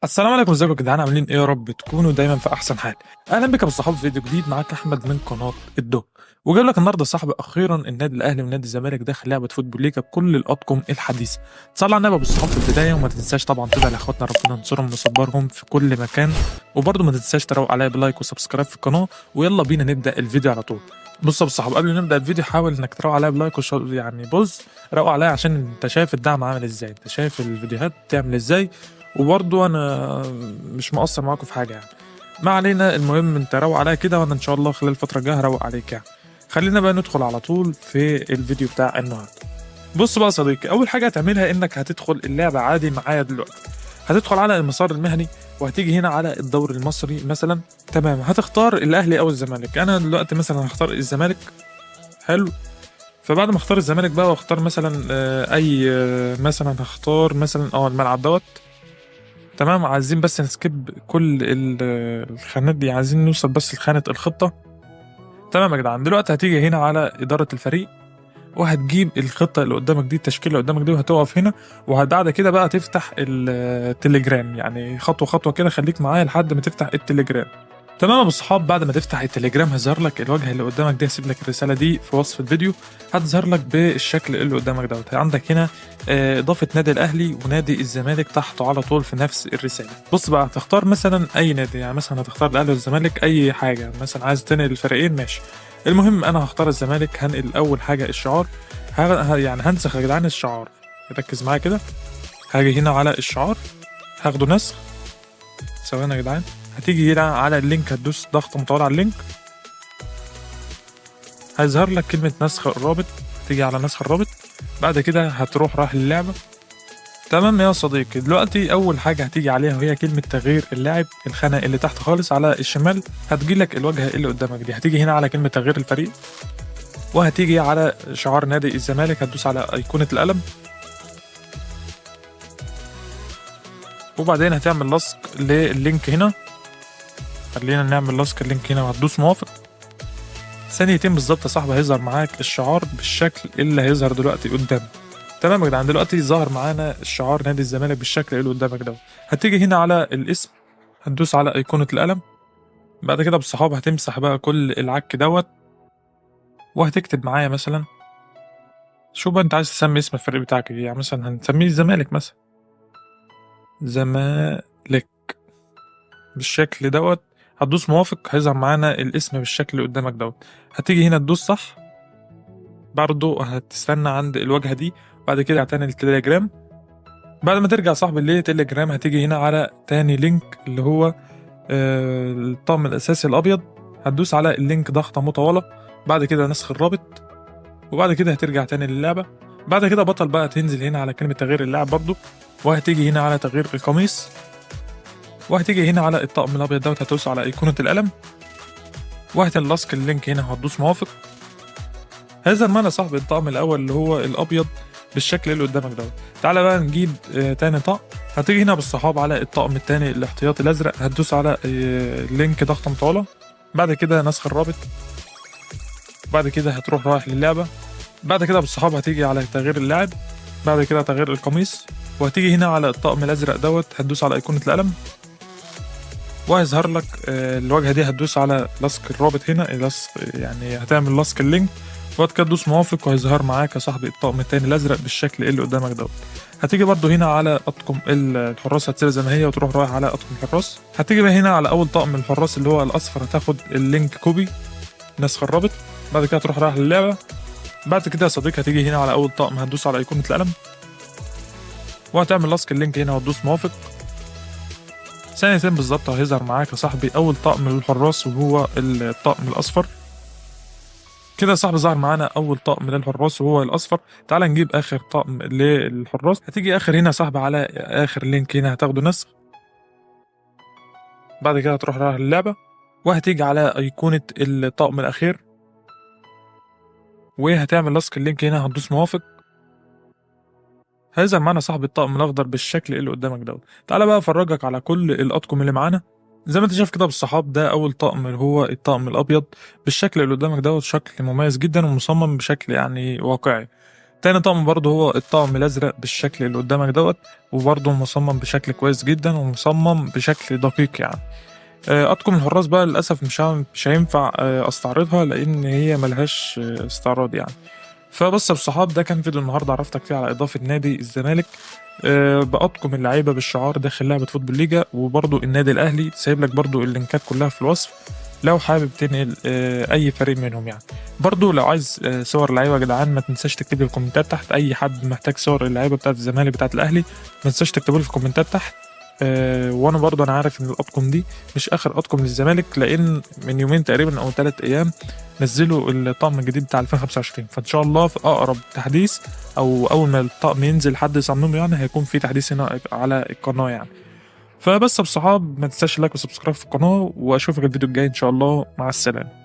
السلام عليكم، ازيكم يا جدعان؟ عاملين ايه؟ يا رب تكونوا دايما في احسن حال. اهلا بك يا ابو الصحاب في فيديو جديد. معاك احمد من قناه الدو، وجايب لك النهارده صاحبي اخيرا النادي الاهلي ونادي الزمالك داخل لعبه فوتبول ليجا بكل الاطقم الحديثه. تصلي على النبي يا ابو الصحاب في البدايه، وما تنساش طبعا تدعي لاخواتنا ربنا ينصرهم ويصبرهم في كل مكان، وبرضه ما تنساش تروق عليا بلايك وسبسكرايب في القناه. ويلا بينا نبدا الفيديو على طول. بص يا ابو الصحاب، قبل ما نبدا الفيديو حاول انك تروق عليا بلايك يعني بص، روق عليا عشان انت شايف الدعم عامل ازاي، انت شايف الفيديوهات بتعمل ازاي، وبرضه انا مش مقصر معاكم في حاجه يعني. ما علينا، المهم انت روق عليا كده، وانا ان شاء الله خلال الفتره الجايه هروق عليك يعني. خلينا بقى ندخل على طول في الفيديو بتاع النهارده. بص بقى يا صديقي، اول حاجه هتعملها انك هتدخل اللعبه عادي معايا دلوقتي. هتدخل على المسار المهني، وهتيجي هنا على الدوري المصري مثلا. تمام، هتختار الاهلي او الزمالك. انا دلوقتي مثلا هختار الزمالك. حلو. فبعد ما اختار الزمالك بقى واختار مثلا اي مثلا هختار مثلا الملعب دوت. تمام، عايزين بس نسكيب كل الخانات دي، عايزين نوصل بس لخانة الخطة. تمام يا جدعان، دلوقتي هتيجي هنا على إدارة الفريق، وهتجيب الخطة اللي قدامك دي، التشكيلة اللي قدامك دي، وهتقف هنا. وبعد كده بقى تفتح التليجرام، يعني خطوة خطوة كده، خليك معايا لحد ما تفتح التليجرام. تمام يا ابو الصحاب، بعد ما تفتح التليجرام هيظهر لك الواجهه اللي قدامك دي. هسيب لك الرساله دي في وصف الفيديو. هتظهر لك بالشكل اللي قدامك دوت. عندك هنا اضافه نادي الاهلي ونادي الزمالك تحته على طول في نفس الرساله. بص بقى، هتختار مثلا اي نادي، يعني مثلا هتختار الاهلي والزمالك اي حاجه، مثلا عايز تنقل الفريقين ماشي. المهم انا هختار الزمالك. هنقل اول حاجه الشعار. يعني هنسخ يا جدعان الشعار، ركز معايا كده. هاجي هنا على الشعار، هاخده نسخ. ثواني يا جدعان. هتيجي هنا على اللينك، هتدوس ضغط مطول على اللينك، هيظهر لك كلمة نسخ الرابط. تيجي على نسخ الرابط، بعد كده هتروح راح للعبة. تمام يا صديقي، دلوقتي أول حاجة هتيجي عليها وهي كلمة تغيير اللاعب. الخانة اللي تحت خالص على الشمال هتجي لك الواجهة اللي قدامك دي. هتيجي هنا على كلمة تغيير الفريق، وهتيجي على شعار نادي الزمالك، هتدوس على أيقونة القلم، وبعدين هتعمل لصق لللينك هنا. خلينا نعمل لصق اللينك هنا، وهتدوس موافق. ثانيتين بالظبط يا صاحبي هيظهر معاك الشعار بالشكل اللي هيظهر دلوقتي قدامك. تمام يا جدعان، دلوقتي ظهر معانا الشعار نادي الزمالك بالشكل اللي قدامك ده. هتيجي هنا على الاسم، هتدوس على ايقونة القلم. بعد كده بالصحاب هتمسح بقى كل العك دوت، وهتكتب معايا مثلا، شو بقى انت عايز تسمي اسم الفريق بتاعك ايه. يعني مثلا هنسميه الزمالك مثلا، زمالك بالشكل دوت. هتدوس موافق، هيظهر معانا الاسم بالشكل اللي قدامك دوت. هتيجي هنا تدوس صح، برضو هتستنى عند الواجهة دي. بعد كده تاني التليجرام. بعد ما ترجع صاحب اللي تليجرام، هتيجي هنا على تاني لينك اللي هو الطقم الأساسي الأبيض. هتدوس على اللينك ضغطة مطولة، بعد كده نسخ الرابط، وبعد كده هترجع تاني للعبة. بعد كده بطل بقى تنزل هنا على كلمة تغيير اللاعب برضو، وهتيجي هنا على تغيير القميص، وهتيجي هنا على الطقم الأبيض دوت. هتدوس على أيقونة القلم، وهتلصق اللينك هنا، وهتدوس موافق. هذا المعنى صاحب الطقم الأول اللي هو الأبيض بالشكل اللي قدامك دوت. تعالى بقى نجيب تاني طقم. هتيجي هنا بالصحاب على الطقم التاني الاحتياطي الأزرق، هتدوس على لينك ضغطة مطولة، بعد كده نسخ الرابط، بعد كده هتروح رايح للعبة. بعد كده بالصحاب هتيجي على تغيير اللاعب، بعد كده تغيير القميص، وهتيجي هنا على الطقم الأزرق دوت. هتدوس على أيقونة القلم، وهيظهر لك الواجهة دي. هتدوس على لصق الرابط هنا، لصق يعني هتعمل لصق اللينك، وبعد كده تدوس موافق، وهيظهر معاك يا صاحبي الطقم التاني الازرق بالشكل اللي قدامك دوت. هتيجي برضو هنا على اطقم الحراس، هتسيبها زي ما هي وتروح رايح على اطقم الحراس. هتيجي بقى هنا على اول طقم الحراس اللي هو الاصفر، هتاخد اللينك كوبي، نسخ الرابط، بعد كده تروح رايح للعبه. بعد كده يا صديقي هتيجي هنا على اول طقم، هتدوس على ايقونه القلم، وهتعمل لصق اللينك هنا، وتدوس موافق. ثانيتين بالظبط هيظهر معاك يا صاحبي اول طقم للحراس، وهو الطقم الاصفر. كده يا صاحبي ظهر معانا اول طقم للحراس وهو الاصفر. تعال نجيب اخر طقم للحراس. هتيجي اخر هنا يا صاحبي على اخر لينك هنا، هتاخده نسخ، بعد كده هتروح رايح للعبه، وهتيجي على ايقونه الطقم الاخير، وهتعمل لصق اللينك هنا، هتدوس موافق. هيظهر معانا صاحبي الطقم الاخضر بالشكل اللي قدامك دوت. تعالى بقى افرجك على كل الاطقم اللي معانا. زي ما انت شايف كده بالصحاب، ده اول طقم اللي هو الطقم الابيض بالشكل اللي قدامك دوت. شكل مميز جدا ومصمم بشكل يعني واقعي. تاني طقم برضه هو الطقم الازرق بالشكل اللي قدامك دوت، وبرضه مصمم بشكل كويس جدا ومصمم بشكل دقيق يعني. اطقم الحراس بقى للاسف مش هينفع استعرضها لان هي ملهاش استعراض يعني. فبس يا الصحاب، ده كان فيديو النهارده عرفتك فيه على اضافه نادي الزمالك باطقم اللعيبه بالشعار داخل لعبه فوتبول ليجا، وبرضه النادي الاهلي سايب لك برضه اللينكات كلها في الوصف لو حابب تنقل اي فريق منهم يعني. برضه لو عايز صور لعيبه يا جدعان ما تنساش تكتب لي في الكومنتات تحت، اي حد محتاج صور اللعيبه بتاعت الزمالك بتاعت الاهلي ما تنساش تكتبوا لي في الكومنتات تحت. وانا برضه انا عارف ان الاطقم دي مش اخر اطقم للزمالك، لان من يومين تقريبا او 3 ايام نزلوا الطقم الجديد بتاع 2025، فان شاء الله في اقرب تحديث او اول ما الطقم ينزل حد يصممه يعني هيكون في تحديث هنا على القناه يعني. فبس يا صحاب، ما تنساش لايك وسبسكرايب في القناه، واشوفك الفيديو الجاي ان شاء الله. مع السلامه.